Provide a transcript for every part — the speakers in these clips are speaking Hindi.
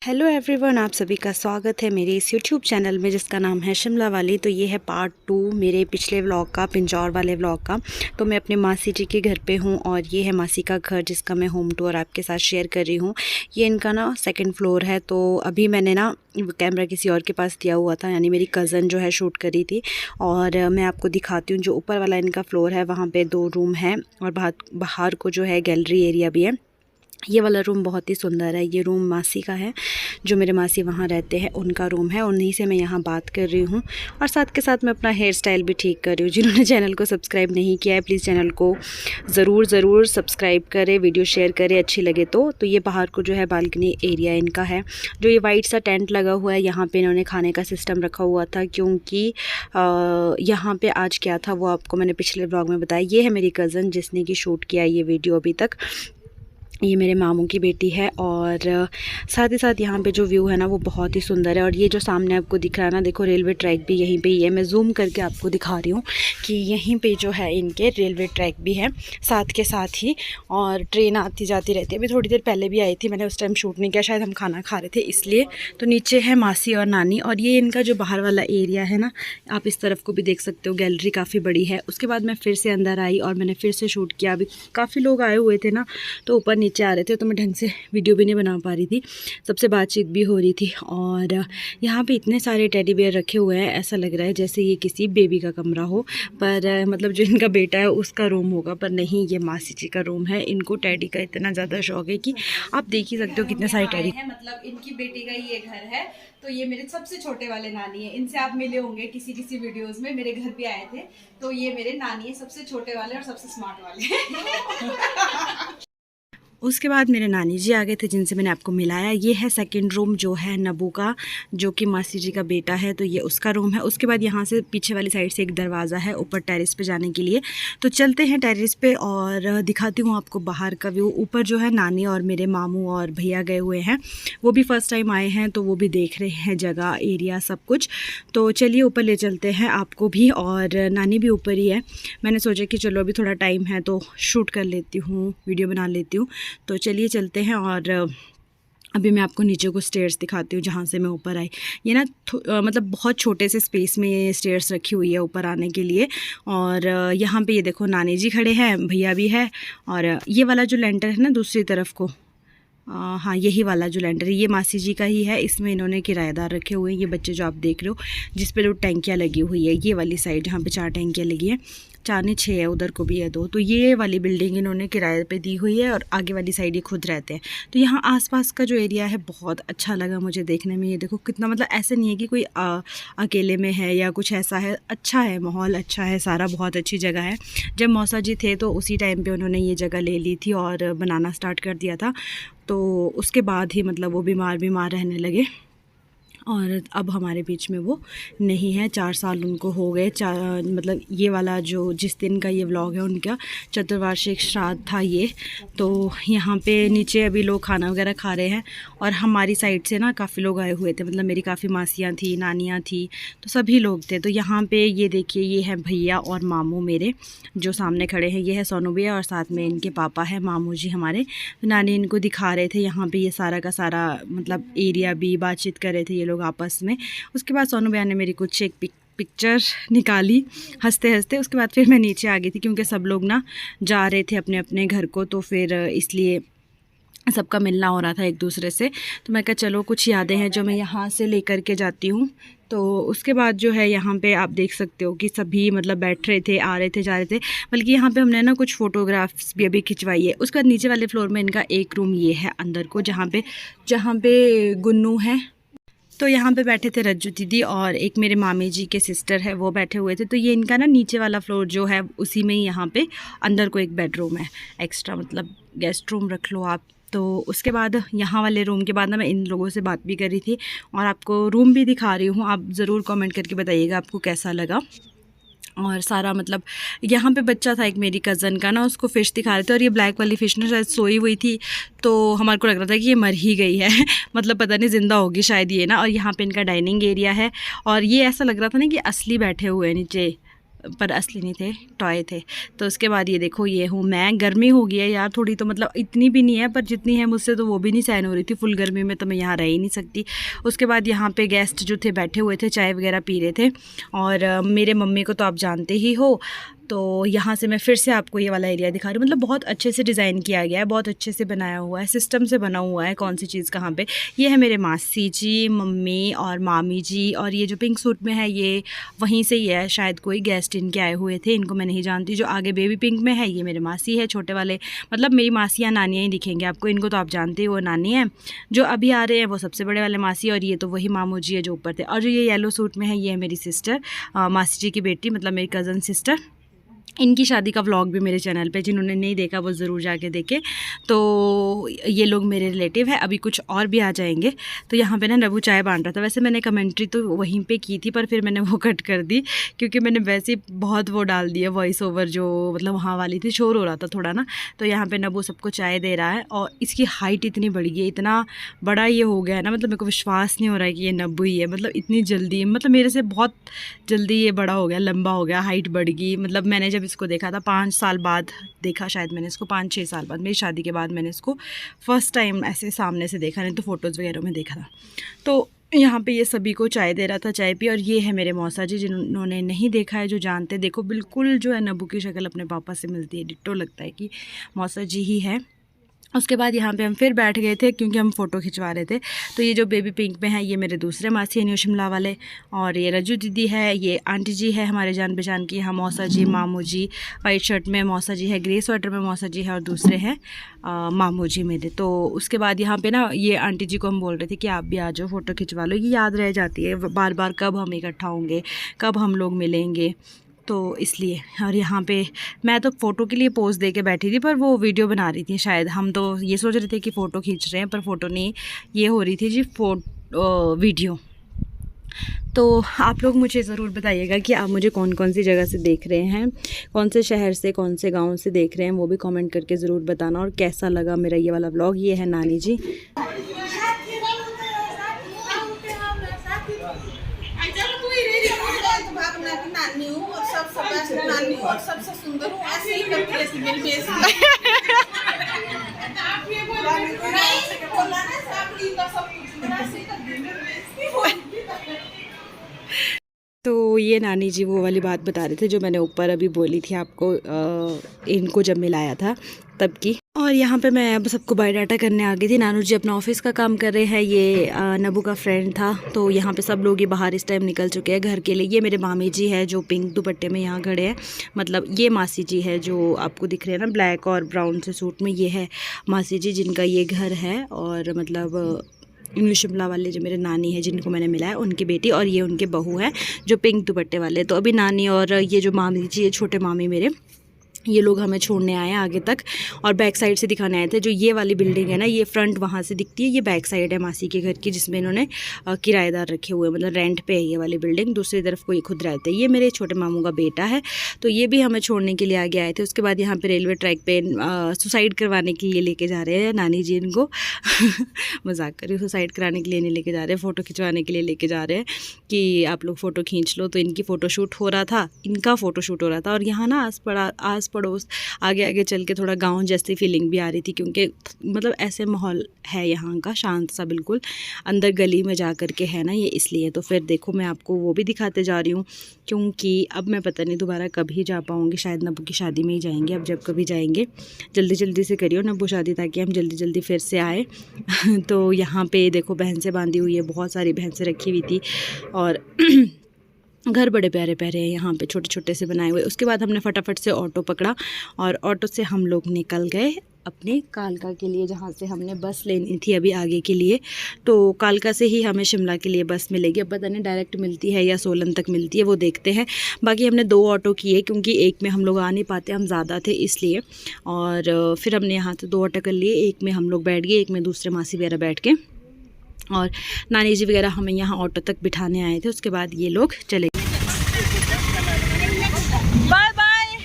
हेलो एवरीवन, आप सभी का स्वागत है मेरे इस यूट्यूब चैनल में जिसका नाम है शिमला वाली। तो ये है पार्ट 2 मेरे पिछले व्लॉग का, पिंजौर वाले व्लॉग का। तो मैं अपने मासी जी के घर पे हूँ और ये है मासी का घर जिसका मैं होम टूर आपके साथ शेयर कर रही हूँ। ये इनका ना सेकंड फ्लोर है। तो अभी मैंने ना कैमरा किसी और के पास दिया हुआ था, यानी मेरी कज़न जो है शूट करी थी। और मैं आपको दिखाती हूँ, जो ऊपर वाला इनका फ्लोर है वहाँ पर 2 रूम है और बाहर को जो है गैलरी एरिया भी है। ये वाला रूम बहुत ही सुंदर है। ये रूम मासी का है, जो मेरे मासी वहाँ रहते हैं उनका रूम है। उन्हीं से मैं यहाँ बात कर रही हूँ और साथ के साथ मैं अपना हेयर स्टाइल भी ठीक कर रही हूँ। जिन्होंने चैनल को सब्सक्राइब नहीं किया है प्लीज़ चैनल को ज़रूर सब्सक्राइब करें, वीडियो शेयर करें अच्छी लगे तो ये बाहर को जो है बालकनी एरिया इनका है। जो ये वाइट सा टेंट लगा हुआ है, यहाँ पर इन्होंने खाने का सिस्टम रखा हुआ था, क्योंकि यहाँ पर आज क्या था वो आपको मैंने पिछले ब्लॉग में बताया। ये है मेरी कज़न जिसने कि शूट किया ये वीडियो अभी तक। ये मेरे मामू की बेटी है और साथ ही साथ यहाँ पे जो व्यू है ना वो बहुत ही सुंदर है। और ये जो सामने आपको दिख रहा है ना, देखो रेलवे ट्रैक भी यहीं पे ही है। मैं जूम करके आपको दिखा रही हूँ कि यहीं पे जो है इनके रेलवे ट्रैक भी है साथ के साथ ही, और ट्रेन आती जाती रहती है। अभी थोड़ी देर पहले भी आई थी, मैंने उस टाइम शूट नहीं किया, शायद हम खाना खा रहे थे इसलिए। तो नीचे है मासी और नानी, और ये इनका जो बाहर वाला एरिया है ना, आप इस तरफ को भी देख सकते हो, गैलरी काफ़ी बड़ी है। उसके बाद मैं फिर से अंदर आई और मैंने फिर से शूट किया। अभी काफ़ी लोग आए हुए थे ना, तो ऊपर नीचे आ रहे थे, तो मैं ढंग से वीडियो भी नहीं बना पा रही थी। सबसे बातचीत भी हो रही थी। और यहाँ पे इतने सारे टेडी बेयर रखे हुए हैं, ऐसा लग रहा है जैसे ये किसी बेबी का कमरा हो, पर मतलब जो इनका बेटा है उसका रूम होगा, पर नहीं, ये मासी जी का रूम है। इनको टेडी का इतना ज़्यादा शौक है कि आप देख ही सकते हो कितने सारे टेडी हैं। मतलब इनकी बेटी का ही ये घर है। तो ये मेरे सबसे छोटे वाले नानी है, इनसे आप मिले होंगे किसी वीडियोस में, मेरे घर पे आए थे। तो ये मेरे नानी है, सबसे छोटे वाले और सबसे स्मार्ट वाले। उसके बाद मेरे नानी जी आ गए थे जिनसे मैंने आपको मिलाया। ये है सेकंड रूम जो है नबू का, जो कि मासी जी का बेटा है, तो ये उसका रूम है। उसके बाद यहाँ से पीछे वाली साइड से एक दरवाज़ा है ऊपर टेरेस पे जाने के लिए। तो चलते हैं टेरेस पे और दिखाती हूँ आपको बाहर का व्यू। ऊपर जो है नानी और मेरे मामू और भैया गए हुए हैं, वो भी फ़र्स्ट टाइम आए हैं, तो वो भी देख रहे हैं जगह एरिया सब कुछ। तो चलिए ऊपर ले चलते हैं आपको भी, और नानी भी ऊपर ही है। मैंने सोचा कि चलो अभी थोड़ा टाइम है तो शूट कर लेती हूँ, वीडियो बना लेती हूँ। तो चलिए चलते हैं और अभी मैं आपको नीचे को स्टेयर्स दिखाती हूँ जहाँ से मैं ऊपर आई। ये ना मतलब बहुत छोटे से स्पेस में ये स्टेयर्स रखी हुई है ऊपर आने के लिए। और यहाँ पे ये देखो नानी जी खड़े हैं, भैया भी है, और ये वाला जो लेंटर है ना दूसरी तरफ को, हाँ यही वाला जो लेंटर है ये मासी जी का ही है। इसमें इन्होंने किराएदार रखे हुए हैं। ये बच्चे जो आप देख रहे हो जिस पे 2 टैंकियाँ लगी हुई है, ये वाली साइड जहाँ पे 4 टैंकियाँ लगी हैं, 4 नहीं 6 है, उधर को भी है 2। तो ये वाली बिल्डिंग इन्होंने किराए पे दी हुई है और आगे वाली साइड ये खुद रहते हैं। तो यहाँ आसपास का जो एरिया है बहुत अच्छा लगा मुझे देखने में। ये देखो कितना, मतलब ऐसे नहीं है कि कोई अकेले में है या कुछ ऐसा है, अच्छा है, माहौल अच्छा है सारा, बहुत अच्छी जगह है। जब मौसा जी थे तो उसी टाइम पर उन्होंने ये जगह ले ली थी और बनाना स्टार्ट कर दिया था। तो उसके बाद ही मतलब वो बीमार रहने लगे और अब हमारे बीच में वो नहीं है। 4 साल उनको हो गए। मतलब ये वाला जो जिस दिन का ये व्लॉग है उनका चतुर्वार्षिक श्राद्ध था ये। तो यहाँ पे नीचे अभी लोग खाना वगैरह खा रहे हैं और हमारी साइड से ना काफ़ी लोग आए हुए थे, मतलब मेरी काफ़ी मासियाँ थी, नानियाँ थी, तो सभी लोग थे। तो यहाँ पे ये देखिए, ये है भैया और मामू मेरे जो सामने खड़े हैं, ये है सोनू भैया और साथ में इनके पापा है मामू जी हमारे। नानी इनको दिखा रहे थे यहाँ पे ये सारा का सारा मतलब एरिया भी, बातचीत कर रहे थे ये लोग आपस में। उसके बाद सोनू भैया ने मेरी कुछ एक पिक्चर निकाली हंसते हंसते। उसके बाद फिर मैं नीचे आ गई थी क्योंकि सब लोग ना जा रहे थे अपने अपने घर को, तो फिर इसलिए सबका मिलना हो रहा था एक दूसरे से। तो मैं कहा चलो कुछ यादें हैं जो मैं यहाँ से लेकर के जाती हूँ। तो उसके बाद जो है यहाँ पे आप देख सकते हो कि सभी मतलब बैठ रहे थे, आ रहे थे, जा रहे थे। बल्कि यहाँ पे हमने ना कुछ फ़ोटोग्राफ्स भी अभी खिंचवाई है। उसके बाद नीचे वाले फ्लोर में इनका एक रूम ये है अंदर को, जहाँ पे गुन्नू है। तो यहाँ पे बैठे थे रज्जू दीदी और एक मेरे मामी जी के सिस्टर है, वो बैठे हुए थे। तो ये इनका ना नीचे वाला फ्लोर जो है उसी में ही यहाँ पे अंदर को एक बेडरूम है एक्स्ट्रा, मतलब गेस्ट रूम रख लो आप। तो उसके बाद यहाँ वाले रूम के बाद ना मैं इन लोगों से बात भी कर रही थी और आपको रूम भी दिखा रही हूँ। आप ज़रूर कमेंट करके बताइएगा आपको कैसा लगा। और सारा मतलब यहाँ पे बच्चा था एक मेरी कज़न का ना, उसको फ़िश दिखा रहे थे और ये ब्लैक वाली फ़िश ना शायद सोई हुई थी, तो हमारे को लग रहा था कि ये मर ही गई है मतलब पता नहीं ज़िंदा होगी शायद ये ना। और यहाँ पे इनका डाइनिंग एरिया है और ये ऐसा लग रहा था ना कि असली बैठे हुए हैं नीचे पर असली नहीं थे, टॉय थे। तो उसके बाद ये देखो ये हूँ मैं। गर्मी हो गई है यार थोड़ी, तो मतलब इतनी भी नहीं है पर जितनी है मुझसे तो वो भी नहीं सहन हो रही थी। फुल गर्मी में तो मैं यहाँ रह ही नहीं सकती। उसके बाद यहाँ पे गेस्ट जो थे बैठे हुए थे, चाय वगैरह पी रहे थे। और मेरे मम्मी को तो आप जानते ही हो, तो यहाँ से मैं फिर से आपको ये वाला एरिया दिखा रही हूँ। मतलब बहुत अच्छे से डिज़ाइन किया गया है, बहुत अच्छे से बनाया हुआ है, सिस्टम से बना हुआ है कौन सी चीज़ कहाँ पे। ये है मेरे मासी जी, मम्मी और मामी जी। और ये जो पिंक सूट में है ये वहीं से ही है, शायद कोई गेस्ट इनके आए हुए थे, इनको मैं नहीं जानती। जो आगे बेबी पिंक में है ये मेरे मासी है, छोटे वाले मतलब मेरी मासियाँ नानियाँ ही दिखेंगे आपको। इनको तो आप जानते ही, वो नानी है। जो अभी आ रहे हैं वो सबसे बड़े वाले मासी, और ये तो वही मामू जी है जो ऊपर थे। और जो ये येलो सूट में है ये है मेरी सिस्टर, मासी जी की बेटी, मतलब मेरी कज़न सिस्टर। इनकी शादी का व्लॉग भी मेरे चैनल पे, जिन्होंने नहीं देखा वो ज़रूर जाके देखें। तो ये लोग मेरे रिलेटिव है, अभी कुछ और भी आ जाएंगे। तो यहाँ पे ना नबू चाय बांट रहा था। वैसे मैंने कमेंट्री तो वहीं पे की थी पर फिर मैंने वो कट कर दी, क्योंकि मैंने वैसे ही बहुत वो डाल दिया वॉइस ओवर, जो मतलब वहाँ वाली थी, शोर हो रहा था थोड़ा ना। तो यहाँ पर नबू सबको चाय दे रहा है। और इसकी हाइट इतनी बढ़ गई है, इतना बड़ा ये हो गया है ना, मतलब मेरे को विश्वास नहीं हो रहा है कि ये नबू ही है। मतलब इतनी जल्दी, मतलब मेरे से बहुत जल्दी ये बड़ा हो गया, लंबा हो गया, हाइट बढ़ गई। मतलब मैंने जब इसको देखा था 5 साल बाद देखा, शायद मैंने इसको 5-6 साल बाद, मेरी शादी के बाद मैंने इसको फर्स्ट टाइम ऐसे सामने से देखा, नहीं तो फ़ोटोज़ वगैरह में देखा था। तो यहाँ पे ये सभी को चाय दे रहा था, चाय पी। और ये है मेरे मौसा जी, जिन्होंने नहीं देखा है, जो जानते, देखो बिल्कुल जो है नबू की शक्ल अपने पापा से मिलती है, डिट्टो लगता है कि मौसा जी ही है। उसके बाद यहाँ पे हम फिर बैठ गए थे क्योंकि हम फ़ोटो खिंचवा रहे थे। तो ये जो बेबी पिंक में है ये मेरे दूसरे मासी है, न्यू शिमला वाले। और ये रजू दीदी है, ये आंटी जी है हमारे जान पहचान की, यहाँ मौसा जी, मामू जी। वाइट शर्ट में मौसा जी है, ग्रे स्वेटर में मौसा जी है, और दूसरे हैं मामू जी मेरे। तो उसके बाद यहाँ पे ना ये आंटी जी को हम बोल रहे थे कि आप भी आ जाओ, फ़ोटो खिंचवा लो। ये याद रह जाती है बार बार, कब हम इकट्ठा होंगे, कब हम लोग मिलेंगे, तो इसलिए। और यहाँ पे मैं तो फ़ोटो के लिए पोज़ दे के बैठी थी, पर वो वीडियो बना रही थी शायद। हम तो ये सोच रहे थे कि फ़ोटो खींच रहे हैं, पर फ़ोटो नहीं, ये हो रही थी जी वीडियो। तो आप लोग मुझे ज़रूर बताइएगा कि आप मुझे कौन कौन सी जगह से देख रहे हैं, कौन से शहर से, कौन से गांव से देख रहे हैं, वो भी कमेंट करके ज़रूर बताना। और कैसा लगा मेरा ये वाला व्लॉग। ये है नानी जी। नानी और सबसे सुंदर हूँ, ऐसे ही करती रहती मेरी बेइज्जती। आप ये बोला ना साबली का सब कुछ ऐसे ही करती मेरी बेइज्जती। तो ये नानी जी वो वाली बात बता रहे थे जो मैंने ऊपर अभी बोली थी आपको, इनको जब मिलाया था तब की। और यहाँ पे मैं अब सबको बायोडाटा करने आ गई थी। नानू जी अपना ऑफिस का काम कर रहे हैं, ये नबू का फ्रेंड था। तो यहाँ पे सब लोग ये बाहर इस टाइम निकल चुके हैं घर के लिए। ये मेरे मामी जी है जो पिंक दुपट्टे में यहाँ खड़े हैं, मतलब ये मासी जी है जो आपको दिख रहे हैं ना ब्लैक और ब्राउन से सूट में, ये है मासी जी जिनका ये घर है। और मतलब न्यू शिमला वाले जो मेरे नानी है जिनको मैंने मिला है, उनकी बेटी, और ये उनके बहू है जो पिंक दुपट्टे वाले। तो अभी नानी और ये जो मामी जी है, छोटे मामी मेरे, ये लोग हमें छोड़ने आए हैं आगे तक और बैक साइड से दिखाने आए थे। जो ये वाली बिल्डिंग है ना, ये फ्रंट वहाँ से दिखती है, ये बैक साइड है मासी के घर की, जिसमें इन्होंने किराएदार रखे हुए, मतलब रेंट पे है ये वाली बिल्डिंग। दूसरी तरफ को ये खुद रहते हैं। ये मेरे छोटे मामू का बेटा है, तो ये भी हमें छोड़ने के लिए आगे आए थे। उसके बाद यहाँ पे रेलवे ट्रैक पे सुसाइड करवाने के लिए लेके जा रहे हैं नानी जी इनको मजाक करिए, सुसाइड कराने के लिए नहीं लेके जा रहे हैं, फ़ोटो खिंचवाने के लिए लेके जा रहे हैं कि आप लोग फ़ोटो खींच लो। तो इनकी फ़ोटो शूट हो रहा था, इनका फ़ोटो शूट हो रहा था। और यहाँ ना आस पड़ोस आगे आगे चल के थोड़ा गांव जैसी फीलिंग भी आ रही थी, क्योंकि मतलब ऐसे माहौल है यहाँ का, शांत सा बिल्कुल, अंदर गली में जा कर के है ना ये, इसलिए। तो फिर देखो मैं आपको वो भी दिखाते जा रही हूँ, क्योंकि अब मैं पता नहीं दोबारा कभी जा पाऊँगी, शायद नब्बू की शादी में ही जाएंगे। अब जब कभी जाएंगे जल्दी जल्दी से करियो नब्बू शादी, ताकि हम जल्दी जल्दी फिर से आए। तो यहाँ पे देखो भैंसें बांधी हुई है, बहुत सारी भैंसें रखी हुई थी। और घर बड़े प्यारे प्यारे हैं यहाँ पे, छोटे छोटे से बनाए हुए। उसके बाद हमने फटाफट से ऑटो पकड़ा और ऑटो से हम लोग निकल गए अपने कालका के लिए, जहाँ से हमने बस लेनी थी अभी आगे के लिए। तो कालका से ही हमें शिमला के लिए बस मिलेगी। अब पता नहीं डायरेक्ट मिलती है या सोलन तक मिलती है, वो देखते हैं। बाकी हमने 2 ऑटो किए, क्योंकि एक में हम लोग आ नहीं पाते, हम ज़्यादा थे इसलिए। और फिर हमने यहाँ से 2 ऑटो कर लिए, एक में हम लोग बैठ गए, एक में दूसरे मासी वगैरह बैठ के, और नानी जी वगैरह हमें यहाँ ऑटो तक बिठाने आए थे। उसके बाद ये लोग चले। Bye bye.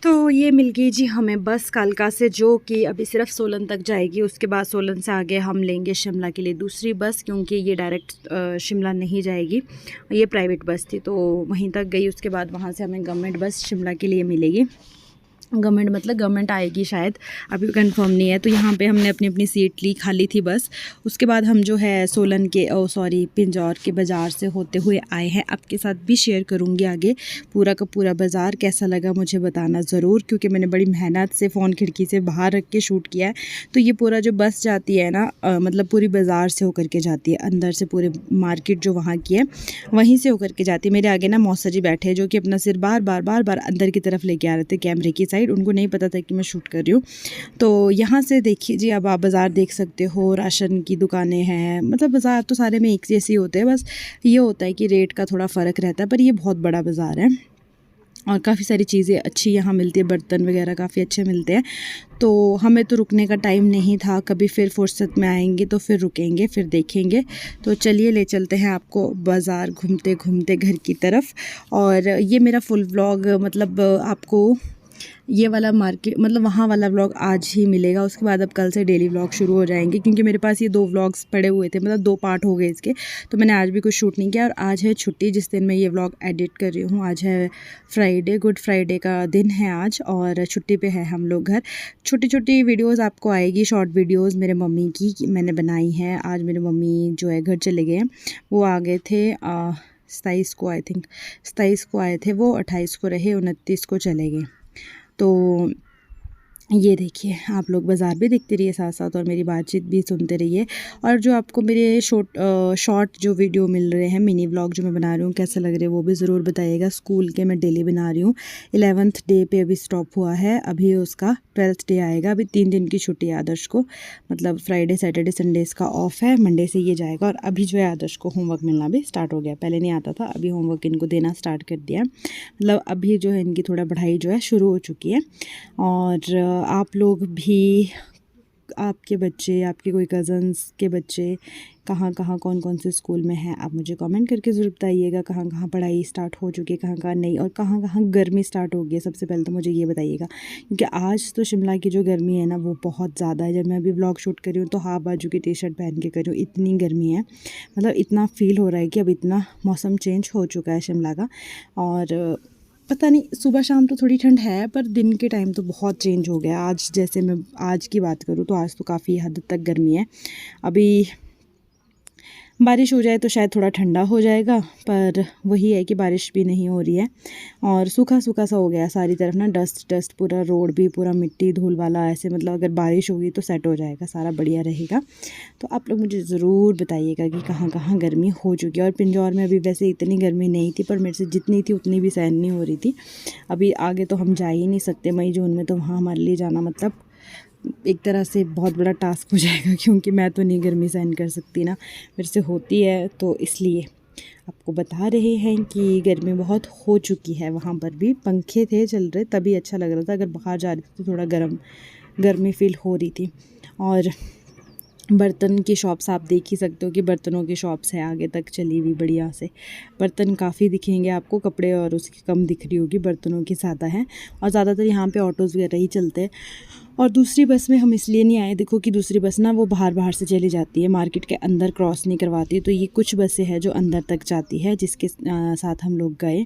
तो ये मिल गई जी हमें बस कालका से, जो कि अभी सिर्फ सोलन तक जाएगी। उसके बाद सोलन से आगे हम लेंगे शिमला के लिए दूसरी बस, क्योंकि ये डायरेक्ट शिमला नहीं जाएगी, ये प्राइवेट बस थी तो वहीं तक गई। उसके बाद वहाँ से हमें गवर्नमेंट बस शिमला के लिए मिलेगी। गवर्नमेंट मतलब गवर्नमेंट आएगी शायद, अभी कंफर्म नहीं है। तो यहाँ पे हमने अपनी अपनी सीट ली, खाली थी बस। उसके बाद हम जो है सोलन के पिंजौर के बाज़ार से होते हुए आए हैं। आपके साथ भी शेयर करूँगी आगे पूरा का पूरा बाज़ार कैसा लगा मुझे बताना ज़रूर, क्योंकि मैंने बड़ी मेहनत से फ़ोन खिड़की से बाहर रख के शूट किया है। तो ये पूरा जो बस जाती है ना, मतलब पूरी बाज़ार से होकर के जाती है, अंदर से पूरे मार्केट जो वहाँ की है वहीं से होकर के जाती है। मेरे आगे ना मौसा जी बैठे हैं, जो कि अपना सिर बार बार अंदर की तरफ लेके आ रहे थे कैमरे की साइड। उनको नहीं पता था कि मैं शूट कर रही हूँ। तो यहाँ से देखिए जी, अब आप बाज़ार देख सकते हो, राशन की दुकानें हैं। मतलब बाज़ार तो सारे में एक जैसे ही होते हैं, बस ये होता है कि रेट का थोड़ा फ़र्क रहता है। पर ये बहुत बड़ा बाज़ार है और काफ़ी सारी चीज़ें अच्छी यहाँ मिलती है, बर्तन वगैरह काफ़ी अच्छे मिलते हैं। तो हमें तो रुकने का टाइम नहीं था, कभी फिर फुर्सत में आएंगे तो फिर रुकेंगे, फिर देखेंगे। तो चलिए ले चलते हैं आपको बाज़ार घूमते घूमते घर की तरफ। और ये मेरा फुल व्लॉग, मतलब आपको ये वाला मार्केट मतलब वहाँ वाला व्लॉग आज ही मिलेगा। उसके बाद अब कल से डेली व्लॉग शुरू हो जाएंगे, क्योंकि मेरे पास ये 2 व्लॉग्स पड़े हुए थे, मतलब 2 पार्ट हो गए इसके। तो मैंने आज भी कुछ शूट नहीं किया। और आज है छुट्टी, जिस दिन मैं ये व्लॉग एडिट कर रही हूँ। आज है फ्राइडे, गुड फ्राइडे का दिन है आज, और छुट्टी पे है हम लोग घर। छोटी छोटी वीडियोज़ आपको आएगी, शॉर्ट वीडियोज़ मेरे मम्मी की मैंने बनाई हैं। आज मेरे मम्मी जो है घर चले गए हैं, वो आ गए थे 27 को, आई थिंक 27 को आए थे वो, 28 को रहे, 29 को चले गए। तो ये देखिए, आप लोग बाज़ार भी देखते रहिए साथ साथ, और मेरी बातचीत भी सुनते रहिए। और जो आपको मेरे शॉर्ट जो वीडियो मिल रहे हैं, मिनी व्लॉग जो मैं बना रही हूँ, कैसे लग रहे हैं वो भी ज़रूर बताइएगा। स्कूल के मैं डेली बना रही हूँ। 11th डे पे अभी स्टॉप हुआ है, अभी उसका 12th डे आएगा। अभी 3 दिन की छुट्टी है आदर्श को, मतलब फ्राइडे सैटरडे संडे इसका ऑफ है, मंडे से ये जाएगा। और अभी जो है आदर्श को होमवर्क मिलना भी स्टार्ट हो गया, पहले नहीं आता था, अभी होमवर्क इनको देना स्टार्ट कर दिया। मतलब अभी जो है इनकी थोड़ा पढ़ाई जो है शुरू हो चुकी है। और आप लोग भी, आपके बच्चे, आपके कोई कज़न्स के बच्चे कहाँ कौन से स्कूल में हैं, आप मुझे कमेंट करके ज़रूर बताइएगा। कहाँ पढ़ाई स्टार्ट हो चुकी है, कहाँ नहीं, और कहाँ गर्मी स्टार्ट हो गई है। सबसे पहले तो मुझे ये बताइएगा, क्योंकि आज तो शिमला की जो गर्मी है ना वो बहुत ज़्यादा है। जब मैं अभी व्लॉग शूट कर रही हूँ तो हाफ बाजू की टी शर्ट पहन के कर रही हूँ, इतनी गर्मी है। मतलब इतना फ़ील हो रहा है कि अब इतना मौसम चेंज हो चुका है शिमला का। और पता नहीं, सुबह शाम तो थोड़ी ठंड है, पर दिन के टाइम तो बहुत चेंज हो गया। आज जैसे मैं आज की बात करूँ तो आज तो काफ़ी हद तक गर्मी है। अभी बारिश हो जाए तो शायद थोड़ा ठंडा हो जाएगा, पर वही है कि बारिश भी नहीं हो रही है। और सूखा सूखा सा हो गया सारी तरफ ना, डस्ट पूरा, रोड भी पूरा मिट्टी धूल वाला ऐसे। मतलब अगर बारिश होगी तो सेट हो जाएगा, सारा बढ़िया रहेगा। तो आप लोग मुझे ज़रूर बताइएगा कि कहाँ गर्मी हो चुकी है। और पिंजौर में अभी वैसे इतनी गर्मी नहीं थी, पर मेरे से जितनी थी उतनी भी सहन नहीं हो रही थी। अभी आगे तो हम जा ही नहीं सकते मई जून में, तो वहाँ हमारे लिए जाना मतलब एक तरह से बहुत बड़ा टास्क हो जाएगा, क्योंकि मैं तो नहीं गर्मी सहन कर सकती ना, मेरे से होती है। तो इसलिए आपको बता रहे हैं कि गर्मी बहुत हो चुकी है। वहाँ पर भी पंखे थे चल रहे, तभी अच्छा लग रहा था। अगर बाहर जा रही थी तो थोड़ा गर्मी फील हो रही थी। और बर्तन की शॉप्स आप देख ही सकते हो कि बर्तनों की शॉप्स है आगे तक चली हुई बढ़िया से। बर्तन काफ़ी दिखेंगे आपको, कपड़े और उसकी कम दिख रही होगी, बर्तनों की ज़्यादा है। और ज़्यादातर यहाँ पे ऑटोज़ वगैरह ही चलते हैं। और दूसरी बस में हम इसलिए नहीं आए, देखो कि दूसरी बस ना वो बाहर से चली जाती है, मार्केट के अंदर क्रॉस नहीं करवाती। तो ये कुछ बसें हैं जो अंदर तक जाती है, जिसके साथ हम लोग गए।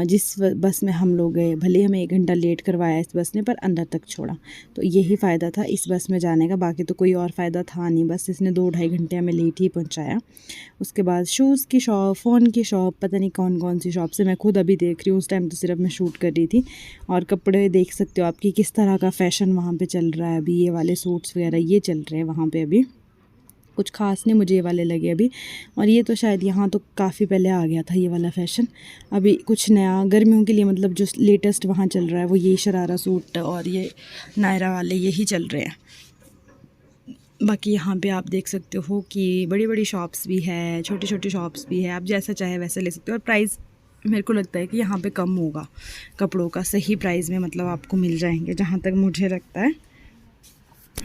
जिस बस में हम लोग गए, भले हमें 1 घंटा लेट करवाया इस बस ने, पर अंदर तक छोड़ा। तो यही फ़ायदा था इस बस में जाने का, बाकी तो कोई और फ़ायदा था नहीं। बस इसने 2-2.5 घंटे हमें लेट ही पहुँचाया। उसके बाद शूज़ की शॉप, फ़ोन की शॉप, पता नहीं कौन सी शॉप से मैं खुद अभी देख रही हूँ। उस टाइम तो सिर्फ मैं शूट कर रही थी। और कपड़े देख सकते हो आपकी किस तरह का फ़ैशन वहाँ पे चल रहा है अभी। ये वाले सूट्स वगैरह ये चल रहे हैं वहाँ पे अभी, कुछ ख़ास नहीं मुझे ये वाले लगे अभी। और ये तो शायद यहाँ तो काफ़ी पहले आ गया था ये वाला फ़ैशन। अभी कुछ नया गर्मियों के लिए, मतलब जो लेटेस्ट वहाँ चल रहा है वो ये शरारा सूट और ये नायरा वाले यही चल रहे हैं। बाकी यहाँ पे आप देख सकते हो कि बड़ी बड़ी शॉप्स भी है, छोटी छोटी शॉप्स भी है, आप जैसा चाहे वैसे ले सकते हो। और प्राइस मेरे को लगता है कि यहाँ पे कम होगा कपड़ों का, सही प्राइस में मतलब आपको मिल जाएंगे, जहाँ तक मुझे लगता है।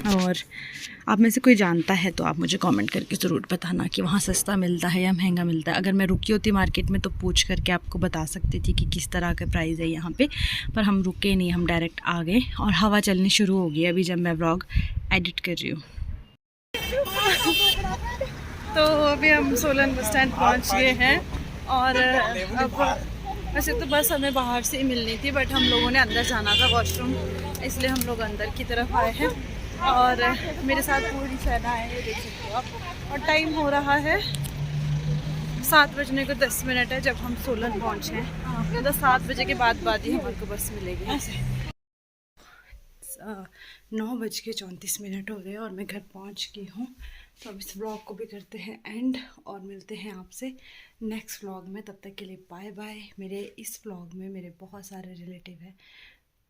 और आप में से कोई जानता है तो आप मुझे कमेंट करके ज़रूर बताना कि वहाँ सस्ता मिलता है या महंगा मिलता है। अगर मैं रुकी होती मार्केट में तो पूछ करके आपको बता सकती थी कि किस तरह का प्राइस है यहाँ पे, पर हम रुके नहीं, हम डायरेक्ट आ गए और हवा चलनी शुरू हो गई अभी जब मैं व्लॉग एडिट कर रही हूँ। तो अभी हम सोलन बस स्टैंड पहुँच गए हैं और अब वैसे तो बस हमें बाहर से ही मिलनी थी, बट हम लोगों ने अंदर जाना था वॉशरूम, इसलिए हम लोग अंदर की तरफ आए हैं। और मेरे साथ पूरी सेना है, ये देख सकते हो आप। और टाइम हो रहा है 7 बजने को 10 मिनट है जब हम सोलन पहुँचे हैं। मतलब 7 बजे के बाद ही हमारे को बस मिलेगी यहाँ से। 9:34 हो रहे हैं और मैं घर पहुँच गई हूँ। तो अब इस व्लॉग को भी करते हैं एंड और मिलते हैं आपसे नेक्स्ट व्लॉग में। तब तक के लिए बाय बाय। मेरे इस व्लॉग में मेरे बहुत सारे रिलेटिव हैं,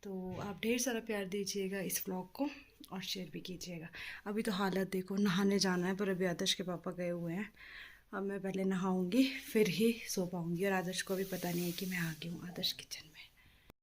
तो आप ढेर सारा प्यार दीजिएगा इस व्लॉग को और शेयर भी कीजिएगा। अभी तो हालत देखो, नहाने जाना है पर अभी आदर्श के पापा गए हुए हैं। अब मैं पहले नहाऊंगी फिर ही सो पाऊंगी, और आदर्श को भी पता नहीं है कि मैं आ गई हूँ आदर्श किचन।